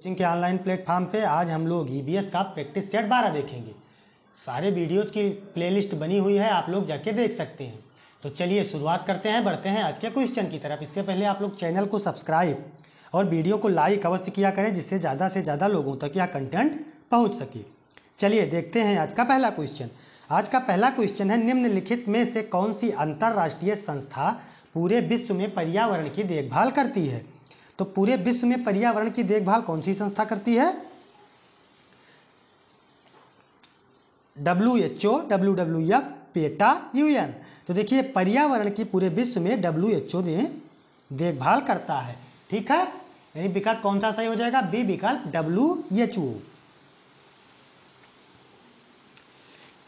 Coaching के online platform पे आज हम लोग ईवीएस का प्रैक्टिस सेट 12 देखेंगे। सारे वीडियोज की प्लेलिस्ट बनी हुई है, आप लोग जाके देख सकते हैं। तो चलिए शुरुआत करते हैं, बढ़ते हैं आज के क्वेश्चन की तरफ। इससे पहले आप लोग चैनल को सब्सक्राइब और वीडियो को लाइक अवश्य किया करें, जिससे ज़्यादा से ज़्यादा लोगों तक यह कंटेंट पहुँच सके। चलिए देखते हैं आज का पहला क्वेश्चन। आज का पहला क्वेश्चन है, निम्नलिखित में से कौन सी अंतर्राष्ट्रीय संस्था पूरे विश्व में पर्यावरण की देखभाल करती है? तो पूरे विश्व में पर्यावरण की देखभाल कौन सी संस्था करती है? WHO, WWF, PETA, UN। तो देखिए पर्यावरण की पूरे विश्व में WHO ने देखभाल करता है। ठीक है, यानी विकल्प कौन सा सही हो जाएगा? बी विकल्प WHO।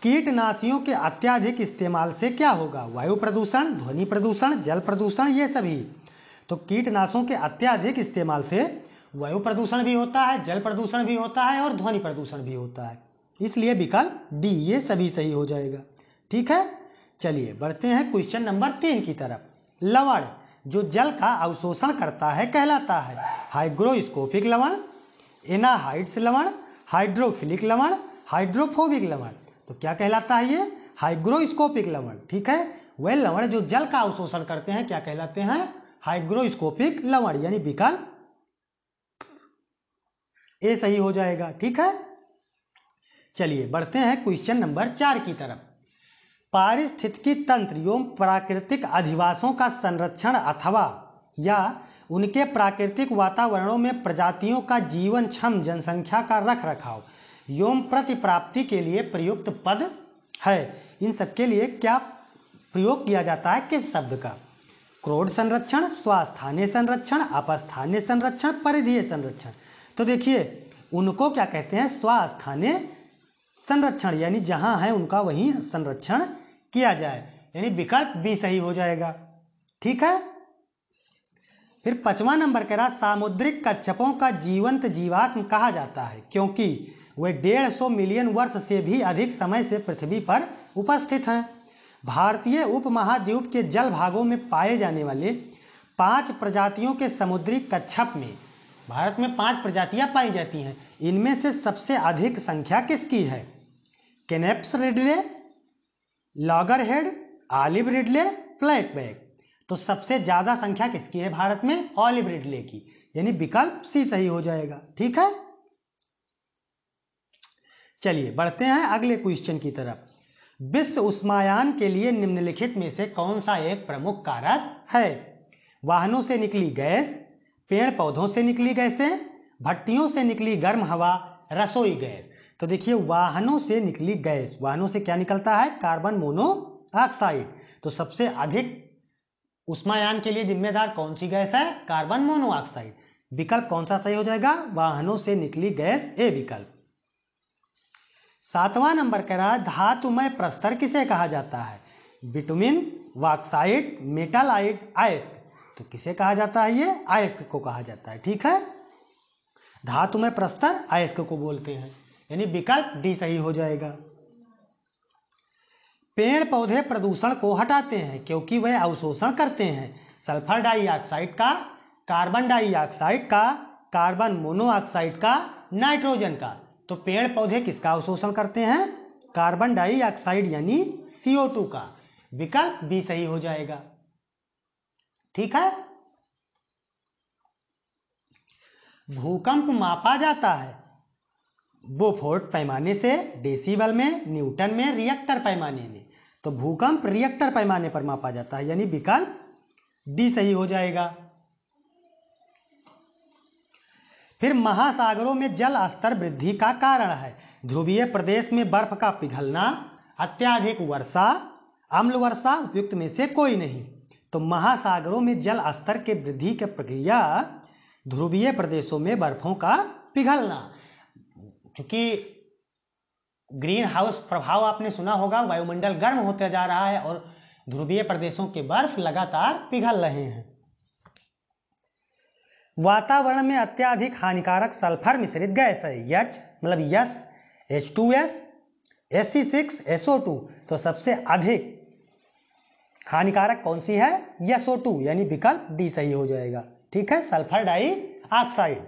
कीटनाशियों के अत्याधिक इस्तेमाल से क्या होगा? वायु प्रदूषण, ध्वनि प्रदूषण, जल प्रदूषण, ये सभी। तो कीटनाशकों के अत्याधिक इस्तेमाल से वायु प्रदूषण भी होता है, जल प्रदूषण भी होता है और ध्वनि प्रदूषण भी होता है। इसलिए विकल्प डी, ये सभी सही हो जाएगा। ठीक है, चलिए बढ़ते हैं क्वेश्चन नंबर 3 की तरफ। लवण जो जल का अवशोषण करता है कहलाता है हाइग्रोस्कोपिक लवण, एनाहाइड्स लवण, हाइड्रोफिलिक लवण, हाइड्रोफोबिक लवण। तो क्या कहलाता है ये? हाइग्रोस्कोपिक लवण। ठीक है, वह लवण जो जल का अवशोषण करते हैं क्या कहलाते हैं? हाइग्रोस्कोपिक लवण, यानी विकल्प ए सही हो जाएगा। ठीक है, चलिए बढ़ते हैं क्वेश्चन नंबर 4 की तरफ। पारिस्थितिकी तंत्र एवं प्राकृतिक अधिवासों का संरक्षण अथवा या उनके प्राकृतिक वातावरणों में प्रजातियों का जीवन क्षम जनसंख्या का रखरखाव एवं प्रतिप्राप्ति के लिए प्रयुक्त पद है। इन सबके लिए क्या प्रयोग किया जाता है? किस शब्द का? क्रोड संरक्षण, स्वास्थानीय संरक्षण, अपस्थानीय संरक्षण, परिधीय संरक्षण। तो देखिए उनको क्या कहते हैं? स्वास्थानीय संरक्षण, यानी जहां है उनका वहीं संरक्षण किया जाए, यानी विकल्प बी सही हो जाएगा। ठीक है, फिर 5वां नंबर कह रहा, सामुद्रिक कच्छपों का जीवंत जीवाश्म कहा जाता है क्योंकि वे 150 मिलियन वर्ष से भी अधिक समय से पृथ्वी पर उपस्थित हैं। भारतीय उपमहाद्वीप के जल भागों में पाए जाने वाले 5 प्रजातियों के समुद्री कच्छप में भारत में 5 प्रजातियां पाई जाती हैं। इनमें से सबसे अधिक संख्या किसकी है? केनेप्स रिडले, लॉगरहेड, ऑलिव रिडले, फ्लैटबैक। तो सबसे ज्यादा संख्या किसकी है भारत में? ऑलिव रिडले की, यानी विकल्प सी सही हो जाएगा। ठीक है, चलिए बढ़ते हैं अगले क्वेश्चन की तरफ। विश्व उष्मायान के लिए निम्नलिखित में से कौन सा एक प्रमुख कारक है? वाहनों से निकली गैस, पेड़ पौधों से निकली गैसें, भट्टियों से निकली गर्म हवा, रसोई गैस। तो देखिए वाहनों से निकली गैस, वाहनों से क्या निकलता है? Carbon monoxide. तो सबसे अधिक उष्मायान के लिए जिम्मेदार कौन सी गैस है? Carbon monoxide. विकल्प कौन सा सही हो जाएगा? वाहनों से निकली गैस, ए विकल्प। 7वां नंबर कह रहा है, धातुमय प्रस्तर किसे कहा जाता है? बिटुमिन, बॉक्साइट, मेटालाइट, अयस्क। तो किसे कहा जाता है? ये अयस्क को कहा जाता है। ठीक है, धातुमय प्रस्तर अयस्क को बोलते हैं, यानी विकल्प डी सही हो जाएगा। पेड़ पौधे प्रदूषण को हटाते हैं क्योंकि वे अवशोषण करते हैं सल्फर डाइऑक्साइड का, कार्बन डाइऑक्साइड का, कार्बन मोनोऑक्साइड का, नाइट्रोजन का। तो पेड़ पौधे किसका अवशोषण करते हैं? कार्बन डाइऑक्साइड यानी CO2 का। विकल्प बी सही हो जाएगा। ठीक है, भूकंप मापा जाता है बोफोर्ट पैमाने से, डेसिबल में, न्यूटन में, रिएक्टर पैमाने में। तो भूकंप रिएक्टर पैमाने पर मापा जाता है, यानी विकल्प डी सही हो जाएगा। फिर महासागरों में जल स्तर वृद्धि का कारण है ध्रुवीय प्रदेश में बर्फ का पिघलना, अत्याधिक वर्षा, अम्ल वर्षा, उपयुक्त में से कोई नहीं। तो महासागरों में जल स्तर के वृद्धि की प्रक्रिया ध्रुवीय प्रदेशों में बर्फों का पिघलना, क्योंकि ग्रीन हाउस प्रभाव आपने सुना होगा, वायुमंडल गर्म होता जा रहा है और ध्रुवीय प्रदेशों के बर्फ लगातार पिघल रहे हैं। वातावरण में अत्याधिक हानिकारक सल्फर मिश्रित गैस है H मतलब यस, H2S, Sc6SO2। तो सबसे अधिक हानिकारक कौन सी है? SO2, यानी विकल्प डी सही हो जाएगा। ठीक है, सल्फर डाइऑक्साइड।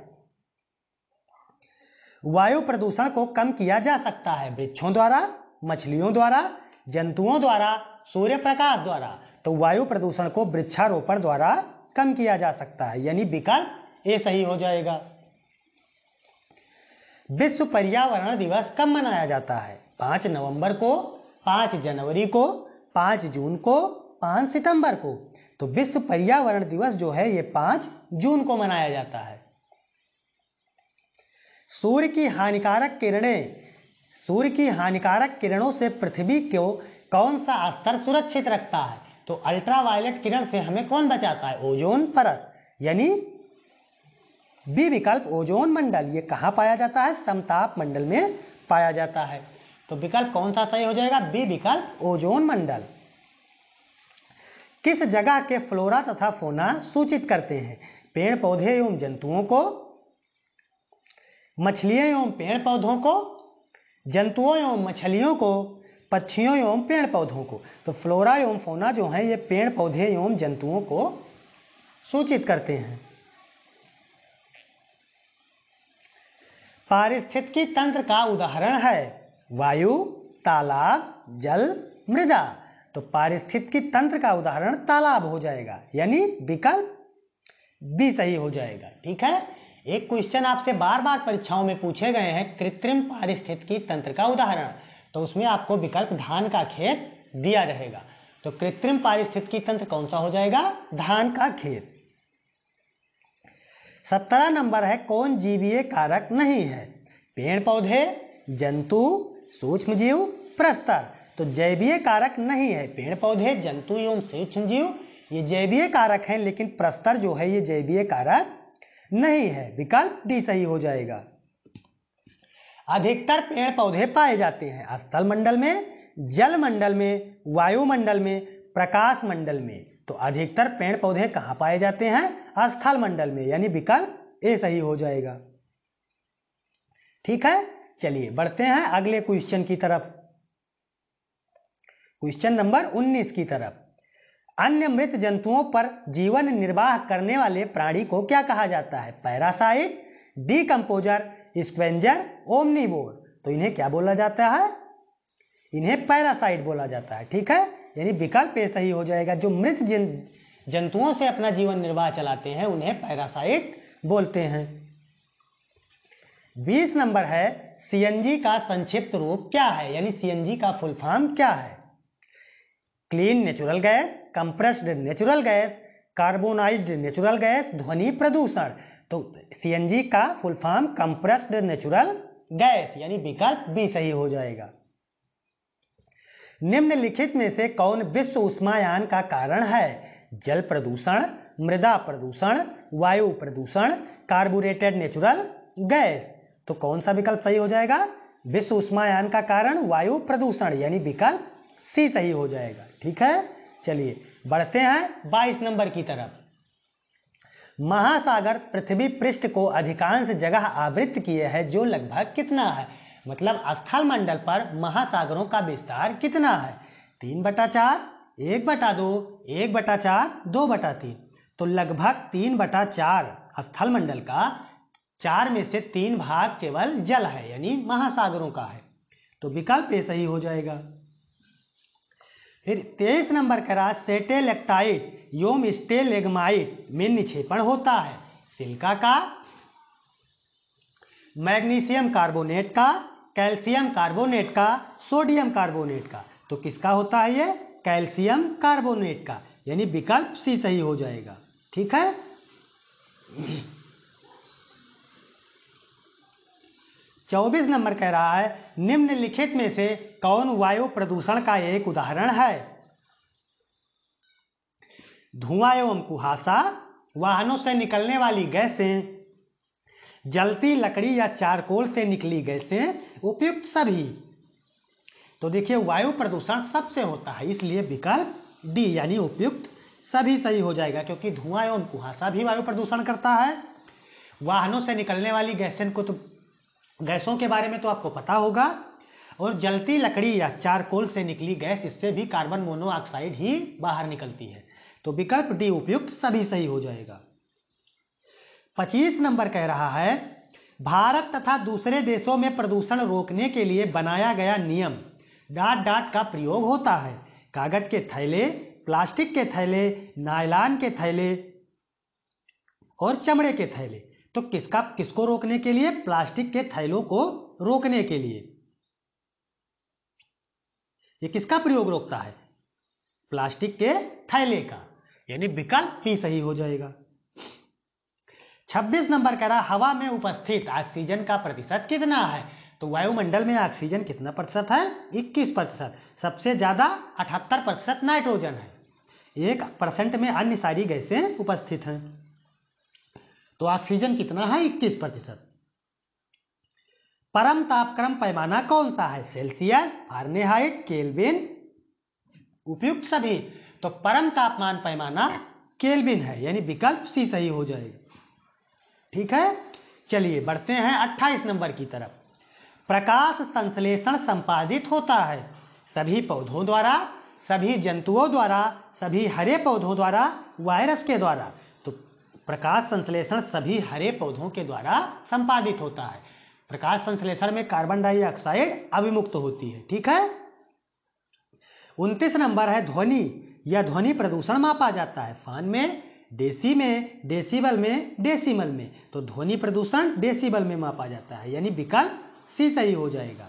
वायु प्रदूषण को कम किया जा सकता है वृक्षों द्वारा, मछलियों द्वारा, जंतुओं द्वारा, सूर्य प्रकाश द्वारा। तो वायु प्रदूषण को वृक्षारोपण द्वारा कम किया जा सकता है, यानी विकल्प ए सही हो जाएगा। विश्व पर्यावरण दिवस कब मनाया जाता है? 5 नवंबर को, 5 जनवरी को, 5 जून को, 5 सितंबर को। तो विश्व पर्यावरण दिवस जो है ये 5 जून को मनाया जाता है। सूर्य की हानिकारक किरणों से पृथ्वी को कौन सा स्तर सुरक्षित रखता है? तो अल्ट्रावायलेट किरण से हमें कौन बचाता है? ओजोन परत, यानी बी विकल्प ओजोन मंडल। ये कहां पाया जाता है? समताप मंडल में पाया जाता है। तो विकल्प कौन सा सही हो जाएगा? बी विकल्प ओजोन मंडल। किस जगह के फ्लोरा तथा फौना सूचित करते हैं? पेड़ पौधे एवं जंतुओं को, मछलियों एवं पेड़ पौधों को, जंतुओं एवं मछलियों को, पक्षियों एवं पेड़ पौधों को। तो फ्लोरा एवं फौना जो है ये पेड़ पौधे एवं जंतुओं को सूचित करते हैं। पारिस्थितिकी तंत्र का उदाहरण है वायु, तालाब, जल, मृदा। तो पारिस्थितिकी तंत्र का उदाहरण तालाब हो जाएगा, यानी विकल्प बी सही हो जाएगा। ठीक है, एक क्वेश्चन आपसे बार बार परीक्षाओं में पूछे गए हैं कृत्रिम पारिस्थितिकी तंत्र का उदाहरण, तो उसमें आपको विकल्प धान का खेत दिया रहेगा। तो कृत्रिम पारिस्थितिकी तंत्र कौन सा हो जाएगा? धान का खेत। 17 नंबर है कौन जीवीय कारक नहीं है? पेड़ पौधे, जंतु, सूक्ष्म जीव, प्रस्तर। तो जैवीय कारक नहीं है। पेड़ पौधे, जंतु एवं सूक्ष्म जीव ये जैवीय कारक हैं, लेकिन प्रस्तर जो है ये जैवीय कारक नहीं है। विकल्प डी सही हो जाएगा। अधिकतर पेड़ पौधे पाए जाते हैं स्थल मंडल में, जल मंडल में, वायुमंडल में, प्रकाश मंडल में। तो अधिकतर पेड़ पौधे कहां पाए जाते हैं? स्थल मंडल में, यानी विकल्प ए सही हो जाएगा। ठीक है, चलिए बढ़ते हैं अगले क्वेश्चन की तरफ, क्वेश्चन नंबर 19 की तरफ। अन्य मृत जंतुओं पर जीवन निर्वाह करने वाले प्राणी को क्या कहा जाता है? Parasite, decomposer, scavenger, omnivore. तो इन्हें क्या बोला जाता है? इन्हें पैरासाइट बोला जाता है। ठीक है, यानी विकल्प ए सही हो जाएगा। जो मृत जंतुओं से अपना जीवन निर्वाह चलाते हैं उन्हें पैरासाइट बोलते हैं। 20 नंबर है सीएनजी का संक्षिप्त रूप क्या है? यानी सीएनजी का फुल फॉर्म क्या है? Clean natural gas, compressed natural gas, carbonised natural gas, ध्वनि प्रदूषण। तो सीएनजी का full form compressed natural gas, यानी विकल्प बी सही हो जाएगा। निम्नलिखित में से कौन विश्व उष्मायान का कारण है? जल प्रदूषण, मृदा प्रदूषण, वायु प्रदूषण, कार्बोरेटेड नेचुरल गैस। तो कौन सा विकल्प सही हो जाएगा? विश्व उष्मायान का कारण वायु प्रदूषण, यानी विकल्प सी सही हो जाएगा। ठीक है, चलिए बढ़ते हैं 22 नंबर की तरफ। महासागर पृथ्वी पृष्ठ को अधिकांश जगह आवृत किए हैं, जो लगभग कितना है? मतलब स्थल मंडल पर महासागरों का विस्तार कितना है? 3/4, 1/2, 1/4, 2/3। तो लगभग 3/4 स्थल मंडल का, 4 में से 3 भाग केवल जल है, यानी महासागरों का है। तो विकल्प ए सही हो जाएगा। फिर 23 नंबर कह रहा सेटेलेक्टाइट एवं स्टेलेग्माइट में निक्षेपण होता है सिलिका का, मैग्नीशियम कार्बोनेट का, कैल्शियम कार्बोनेट का, सोडियम कार्बोनेट का। तो किसका होता है ये? कैल्शियम कार्बोनेट का, यानी विकल्प सी सही हो जाएगा। ठीक है, 24 नंबर कह रहा है निम्नलिखित में से कौन वायु प्रदूषण का एक उदाहरण है? धुआं एवं कुहासा, वाहनों से निकलने वाली गैसें, जलती लकड़ी या चारकोल से निकली गैसें, उपयुक्त सभी। तो देखिए वायु प्रदूषण सबसे होता है, इसलिए विकल्प डी यानी उपयुक्त सभी सही हो जाएगा, क्योंकि धुआं एवं कुहासा भी वायु प्रदूषण करता है। वाहनों से निकलने वाली गैसों के बारे में तो आपको पता होगा, और जलती लकड़ी या चारकोल से निकली गैस, इससे भी कार्बन मोनोऑक्साइड ही बाहर निकलती है। तो विकल्प डी उपयुक्त सभी सही हो जाएगा। 25 नंबर कह रहा है भारत तथा दूसरे देशों में प्रदूषण रोकने के लिए बनाया गया नियम डॉट डॉट का प्रयोग होता है। कागज के थैले, प्लास्टिक के थैले, नायलॉन के थैले और चमड़े के थैले। तो किसको रोकने के लिए? प्लास्टिक के थैलों को रोकने के लिए। ये किसका प्रयोग रोकता है? प्लास्टिक के थैले का, यानी विकल्प ही सही हो जाएगा। 26 नंबर कह रहा हवा में उपस्थित ऑक्सीजन का प्रतिशत कितना है? तो वायुमंडल में ऑक्सीजन कितना प्रतिशत है? 21%। सबसे ज्यादा 78% नाइट्रोजन है, 1% में अन्य सारी गैसें उपस्थित हैं। तो ऑक्सीजन कितना है? 21%। परम तापक्रम पैमाना कौन सा है? सेल्सियस, फारेनहाइट, केल्विन, उपयुक्त सभी। तो परम तापमान पैमाना केल्विन है, यानी विकल्प सी सही हो जाएगा। ठीक है, चलिए बढ़ते हैं 28 नंबर की तरफ। प्रकाश संश्लेषण संपादित होता है सभी पौधों द्वारा, सभी जंतुओं द्वारा, सभी हरे पौधों द्वारा, वायरस के द्वारा। तो प्रकाश संश्लेषण सभी हरे पौधों के द्वारा संपादित होता है। प्रकाश संश्लेषण में कार्बन डाइऑक्साइड अविमुक्त होती है। ठीक है। 29 नंबर है ध्वनि या ध्वनि प्रदूषण मापा जाता है फान में, डेसी में, डेसिबल में, डेसिमल में। तो ध्वनि प्रदूषण डेसिबल में मापा जाता है, यानी विकल्प सी सही हो जाएगा।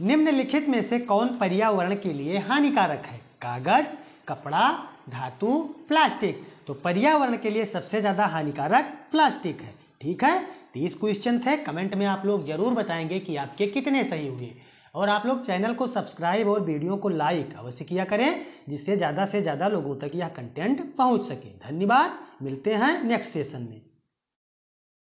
निम्नलिखित में से कौन पर्यावरण के लिए हानिकारक है? कागज, कपड़ा, धातु, प्लास्टिक। तो पर्यावरण के लिए सबसे ज्यादा हानिकारक प्लास्टिक है। ठीक है, 30 क्वेश्चन थे। कमेंट में आप लोग जरूर बताएंगे कि आपके कितने सही हुए, और आप लोग चैनल को सब्सक्राइब और वीडियो को लाइक अवश्य किया करें, जिससे ज़्यादा से ज़्यादा लोगों तक यह कंटेंट पहुंच सके। धन्यवाद, मिलते हैं नेक्स्ट सेशन में।